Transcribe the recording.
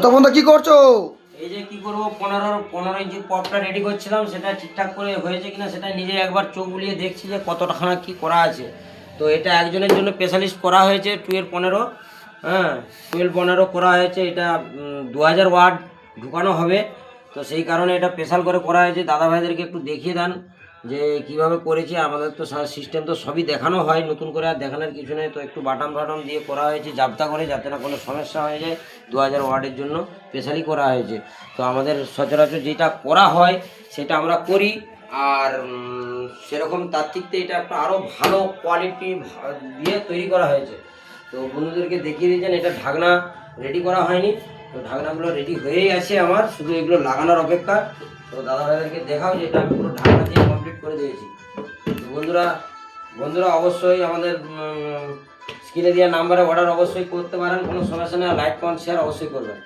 তখন তো কি করছো? এই যে কি করবো, 15 ইঞ্চি পপটা রেডি করছিলাম, সেটা ঠিকঠাক করে হয়েছে কিনা সেটা নিজে একবার চোখ বুলিয়ে দেখছি যে কতটাখানা কি করা আছে। তো এটা একজনের জন্য স্পেশালিস্ট করা হয়েছে 12-15, হ্যাঁ 12-15 করা হয়েছে। এটা 2000 ওয়াট ঢুকানো হবে, তো সেই কারণে এটা স্পেশাল করে করা হয়েছে। দাদা ভাইদেরকে একটু দেখিয়ে দেন যে কিভাবে করেছি। আমাদের তো সিস্টেম তো সবই দেখানো হয়, নতুন করে আর দেখানোর কিছু নেই। তো একটু বাটাম ফাটাম দিয়ে করা হয়েছে জাবতা করে, যাতে না কোনো সমস্যা হয়ে যায়। 2000 ওয়াটের জন্য স্পেশালি করা হয়েছে। তো আমাদের সচরাচর যেটা করা হয় সেটা আমরা করি, আর সেরকম তার থেকে এটা একটা আরও ভালো কোয়ালিটি দিয়ে তৈরি করা হয়েছে। তো বন্ধুদেরকে দেখিয়ে দিয়েছেন, এটা ঢাকনা রেডি করা হয়নি, তো ঢাকনাগুলো রেডি হয়েই আছে আমার, শুধু এগুলো লাগানোর অপেক্ষা। তো দাদা ভাইদেরকে দেখাও যে এটা আমি পুরো ঢাকনা দিয়ে কমপ্লিট করে দিয়েছি। তো বন্ধুরা অবশ্যই আমাদের স্ক্রিনে দেওয়া নাম্বারে অর্ডার অবশ্যই করতে পারেন, কোনো সমস্যা নেই। লাইক কমেন্ট শেয়ার অবশ্যই করবেন।